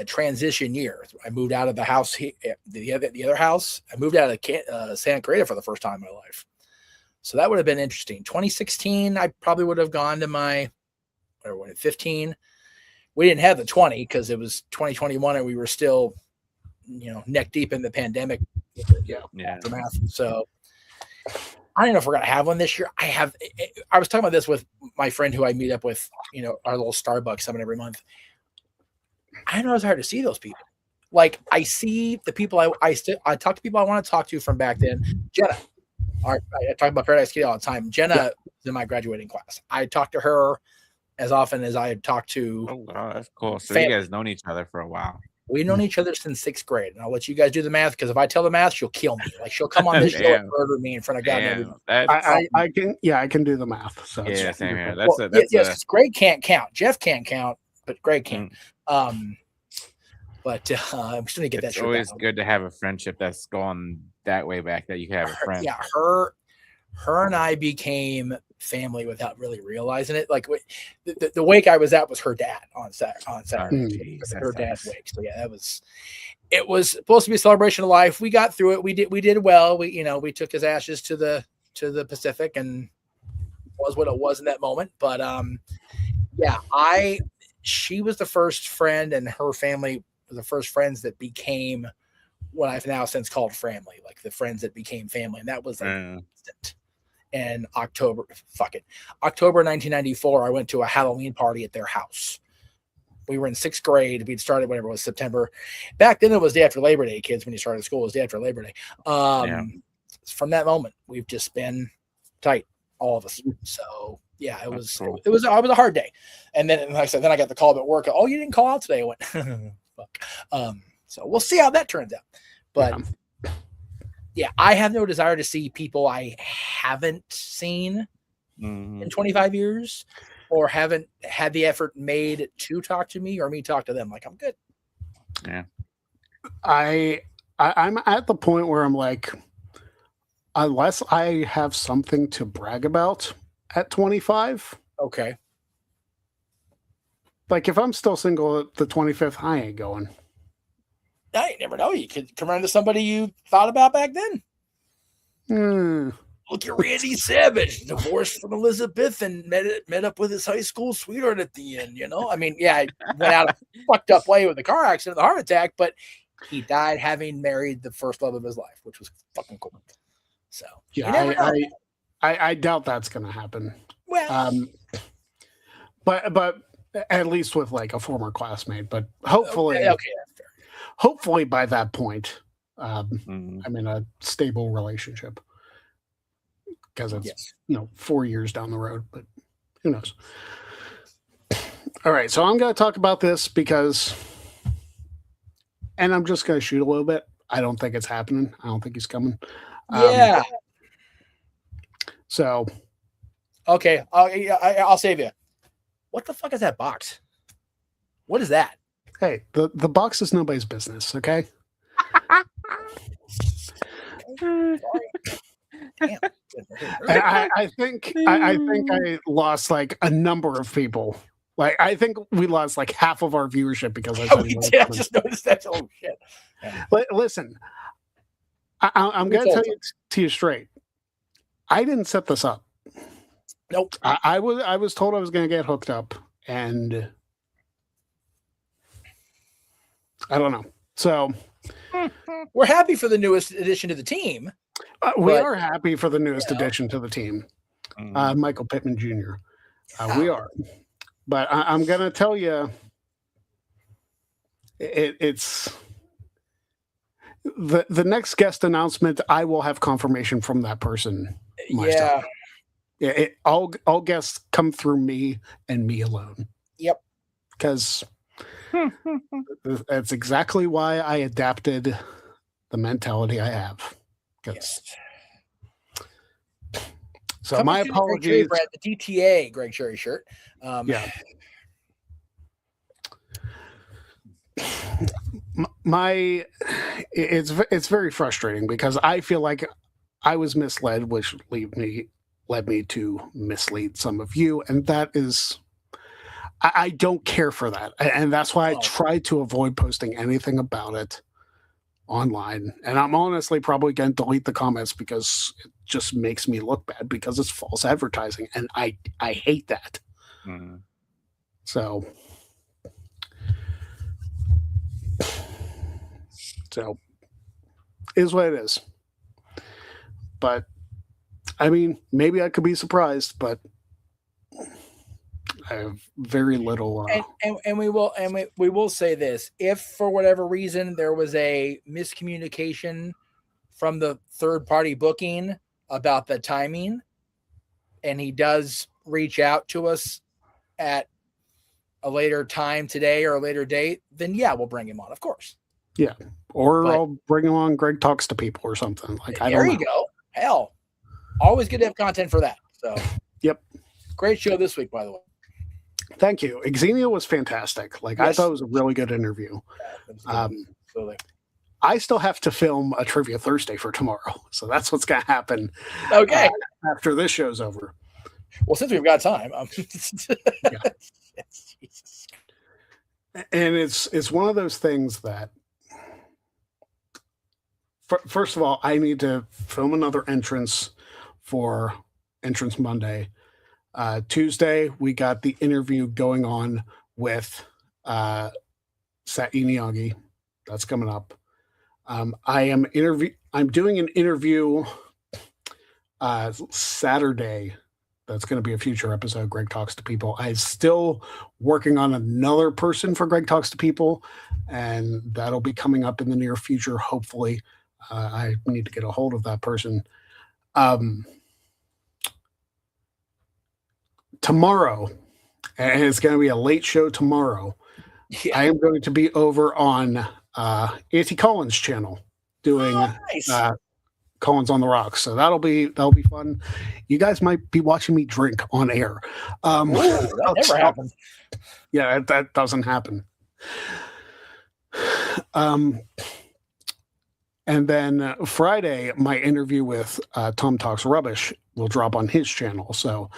transition year. I moved out of the house, the other house. I moved out of Santa Clarita for the first time in my life. So that would have been interesting. 2016, I probably would have gone to my 15. We didn't have the 20 because it was 2021 and we were still, neck deep in the pandemic. Aftermath. So I don't know if we're gonna have one this year. I was talking about this with my friend who I meet up with, our little Starbucks summit every month. I know it's hard to see those people. Like I see the people I talk to people I want to talk to from back then. Jenna, I talk about Paradise Kitty all the time. Jenna is in my graduating class. I talk to her as often as I talk to. Oh wow, that's cool. So family. You guys known each other for a while. We've known each other since 6th grade, and I'll let you guys do the math because if I tell the math, she'll kill me. Like she'll come on this show and murder me in front of God. I can do the math. So yeah, same here. Yes, Greg can't count. Jeff can't count, but Greg can. But I'm still gonna get that. It's always good to have a friendship that's gone that way back that you can have a friend. Yeah, her and I became family without really realizing it. Like the wake I was at was her dad on Saturday. Her dad's wake. So yeah, it was supposed to be a celebration of life. We got through it. We did well. We took his ashes to the Pacific and it was what it was in that moment. But she was the first friend and her family were the first friends that became what I've now since called family, like the friends that became family. And that was instant. And October 1994, I went to a Halloween party at their house. We were in 6th grade. We'd started whenever it was September. Back then it was day after Labor Day, kids. When you started school, it was day after Labor Day. From that moment, we've just been tight, all of us. So yeah, it was a hard day. And then, like I said, then I got the call at work. Oh, you didn't call out today. I went, fuck. So we'll see how that turns out. But yeah, I have no desire to see people I haven't seen in 25 years or haven't had the effort made to talk to me or me talk to them. Like, I'm good. Yeah. I'm at the point where I'm like, unless I have something to brag about at 25. Okay. Like, if I'm still single at the 25th, I ain't going. You never know. You could come around to somebody you thought about back then. Look at Randy Savage, divorced from Elizabeth and met up with his high school sweetheart at the end, I mean, I went out a fucked up way with a car accident, the heart attack, but he died having married the first love of his life, which was fucking cool. So yeah, I doubt that's gonna happen. Well, but at least with like a former classmate, but hopefully okay, that's fair. Hopefully by that point, I'm in a stable relationship because it's 4 years down the road, but who knows? All right, so I'm going to talk about this because, and I'm just going to shoot a little bit. I don't think it's happening. I don't think he's coming. Yeah. So. Okay, I'll save you. What the fuck is that box? What is that? Hey, the box is nobody's business, okay? I think I lost like a number of people. Like I think we lost like half of our viewership because I said we did. I just noticed that. Oh shit! Yeah. Listen, I'm going to tell you to you straight. I didn't set this up. Nope. I was told I was going to get hooked up, and I don't know. So we're happy for the newest addition to the team. We are happy for the newest addition to the team, Michael Pittman Jr. We are, but I'm going to tell you, it's the next guest announcement, I will have confirmation from that person myself. Yeah, all guests come through me and me alone. Yep. Because that's exactly why I adapted the mentality I have. Yes. So Coming my apologies. Brad, the DTA Greg Cherry shirt. Yeah. It's very frustrating because I feel like I was misled, which led me to mislead some of you, and that is I don't care for that, and that's why I try to avoid posting anything about it online. And I'm honestly probably going to delete the comments because it just makes me look bad because it's false advertising, and I hate that. Mm-hmm. So is what it is. But I mean, maybe I could be surprised, but I have very little. And we will say this: if for whatever reason there was a miscommunication from the third party booking about the timing, and he does reach out to us at a later time today or a later date, then yeah, we'll bring him on, of course. Yeah, I'll bring him on. Greg Talks to People or something. Like there you go. Hell, always good to have content for that. So yep, great show this week, by the way. Thank you. Xenia was fantastic. Like, yes. I thought it was a really good interview. Yeah, I still have to film a Trivia Thursday for tomorrow, so that's what's going to happen. Okay, after this show's over. Well, since we've got time, yeah. And it's one of those things that, first of all, I need to film another entrance for Entrance Monday. Tuesday, we got the interview going on with Sat Iniagi. That's coming up. I'm doing an interview Saturday. That's going to be a future episode. Greg Talks to People. I'm still working on another person for Greg Talks to People, and that'll be coming up in the near future. Hopefully, I need to get a hold of that person. Tomorrow, and it's going to be a late show tomorrow. Yeah. I am going to be over on Auntie Collins' channel doing nice. Collins on the Rocks, so that'll be fun. You guys might be watching me drink on air. That never happens. Yeah, that doesn't happen. And then Friday, my interview with Tom Talks Rubbish will drop on his channel. So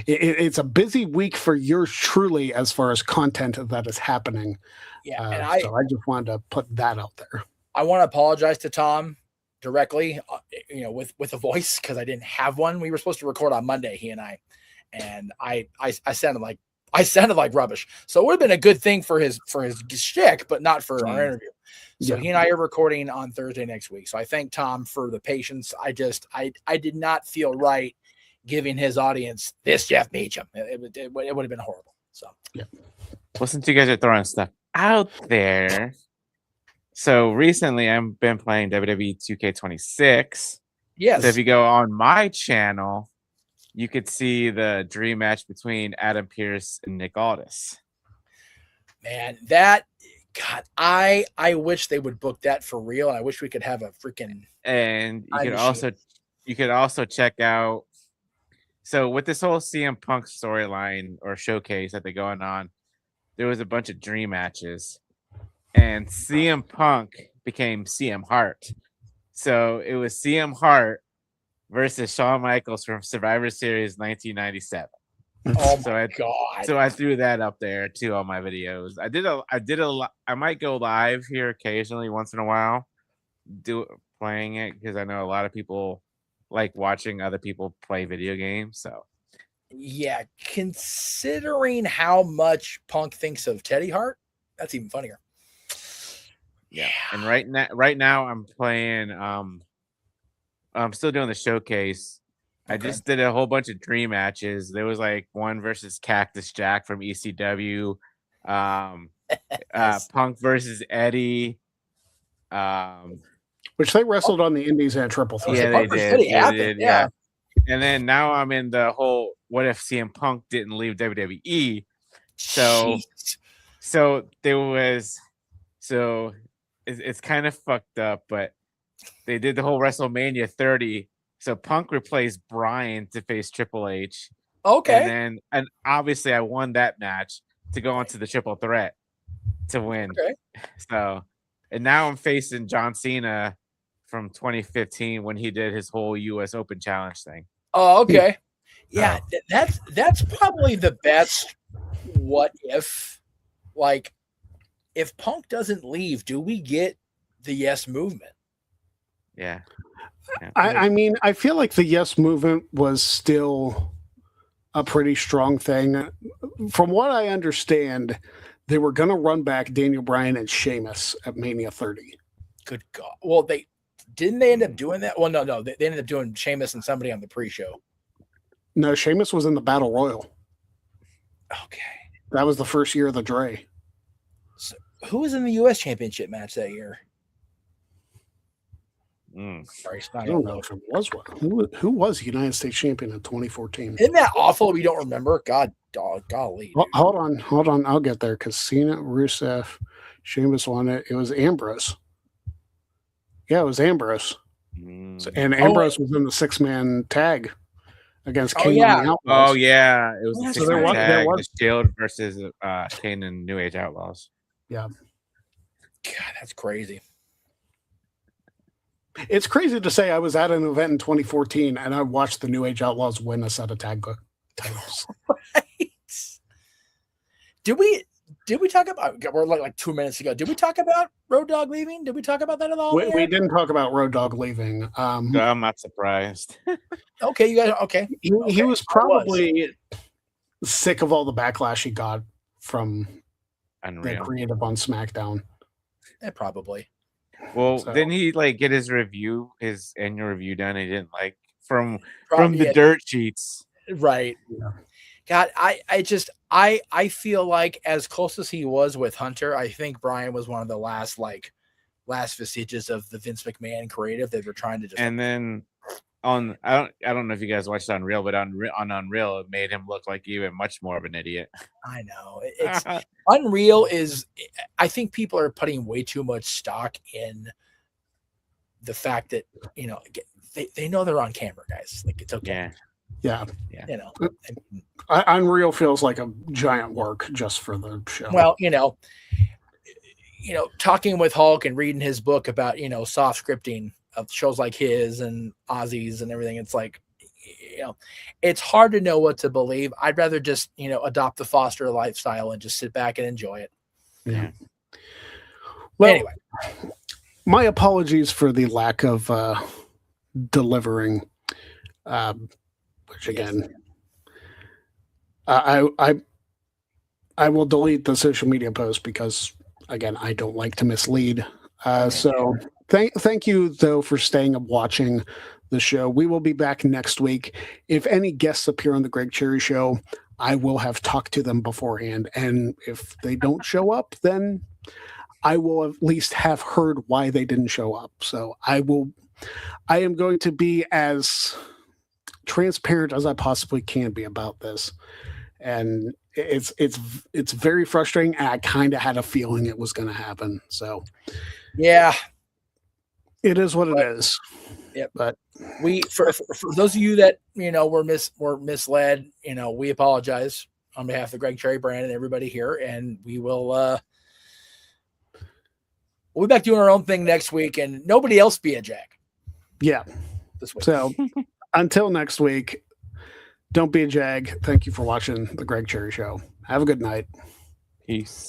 it's a busy week for yours truly as far as content that is happening. Yeah, so I just wanted to put that out there. I want to apologize to Tom directly, with a voice, because I didn't have one. We were supposed to record on Monday, he and I sounded like rubbish. So it would have been a good thing for his shtick, but not for our interview. So he and I are recording on Thursday next week. So I thank Tom for the patience. I did not feel right giving his audience this Jeff Meacham. It would have been horrible. So yeah. Well, since you guys are throwing stuff out there, so recently I've been playing WWE 2K26. Yes. So if you go on my channel, you could see the dream match between Adam Pearce and Nick Aldis. Man, God, I wish they would book that for real. I wish we could have a freaking. And you could also check out. So with this whole CM Punk storyline or showcase that they're going on, there was a bunch of dream matches, and CM Punk became CM Hart. So it was CM Hart versus Shawn Michaels from Survivor Series 1997. Oh my God! So I threw that up there too on my videos. I might go live here occasionally, once in a while, playing it, because I know a lot of people like watching other people play video games. So yeah, considering how much Punk thinks of Teddy Hart, that's even funnier. Yeah, and right now I'm playing. I'm still doing the showcase. Okay. I just did a whole bunch of dream matches. There was like one versus Cactus Jack from ECW, Punk versus Eddie. Which they wrestled on the Indies and Triple Threat. Yeah, Punk was pretty happy. Yeah. And then now I'm in the whole what if CM Punk didn't leave WWE? So there was it's kind of fucked up, but they did the whole WrestleMania 30. So Punk replaced Bryan to face Triple H. Okay. And obviously I won that match to go into the Triple Threat to win. Okay. So and now I'm facing John Cena from 2015 when he did his whole US Open Challenge thing. Oh, okay. Yeah, that's probably the best what if. Like, if Punk doesn't leave, do we get the Yes Movement? Yeah. I mean, I feel like the Yes Movement was still a pretty strong thing. From what I understand, they were going to run back Daniel Bryan and Sheamus at Mania 30. Good God. Well, they end up doing that? Well, no. They ended up doing Sheamus and somebody on the pre-show. No, Sheamus was in the Battle Royal. Okay. That was the first year of the Dre. So who was in the U.S. Championship match that year? Sorry, I don't know if it was one. Who was United States champion in 2014? Isn't that awful if you don't remember? God, golly. Well, hold on. I'll get there because Cena, Rusev, Sheamus won it. It was Ambrose. Yeah, it was Ambrose. And Ambrose was in the 6-man tag against Kane and the Outlaws. Oh, yeah. It was the 6-man tag. The Shield versus Kane and New Age Outlaws. Yeah. God, that's crazy. It's crazy to say I was at an event in 2014 and I watched the New Age Outlaws win a set of tag titles. Right. Did we talk about? We're like 2 minutes ago. Did we talk about Road Dogg leaving? Did we talk about that at all? We didn't talk about Road Dogg leaving. I'm not surprised. Okay, you guys. Okay. He was probably sick of all the backlash he got from the creative on SmackDown. Yeah, probably. Well, didn't he get his annual review done? He didn't from the dirt sheets, right? Yeah. God, I feel like as close as he was with Hunter, I think Bryan was one of the last vestiges of the Vince McMahon creative that they're trying to just. And then I don't know if you guys watched Unreal, but on Unreal, it made him look like even much more of an idiot. I know. It's Unreal is. I think people are putting way too much stock in the fact that they know they're on camera, guys. Like, it's okay. Yeah. Unreal feels like a giant work just for the show. Well, talking with Hulk and reading his book about soft scripting of shows like his and Ozzy's and everything, it's like, it's hard to know what to believe. I'd rather just adopt the Foster lifestyle and just sit back and enjoy it. Yeah. Well, anyway, my apologies for the lack of delivering. Which again, I will delete the social media post because again I don't like to mislead. So thank you though for staying and watching the show. We will be back next week. If any guests appear on the Greg Cherry Show, I will have talked to them beforehand, and if they don't show up, then I will at least have heard why they didn't show up. So I am going to be as transparent as I possibly can be about this, and it's very frustrating, and I kind of had a feeling it was going to happen. So yeah, it is what it is. Yep. But we for those of you that were misled, we apologize on behalf of Greg Cherry Brand and everybody here, and we'll be back doing our own thing next week, and nobody else be a Jack. Yeah. This week. So until next week, don't be a jag. Thank you for watching the Greg Cherry Show. Have a good night. Peace.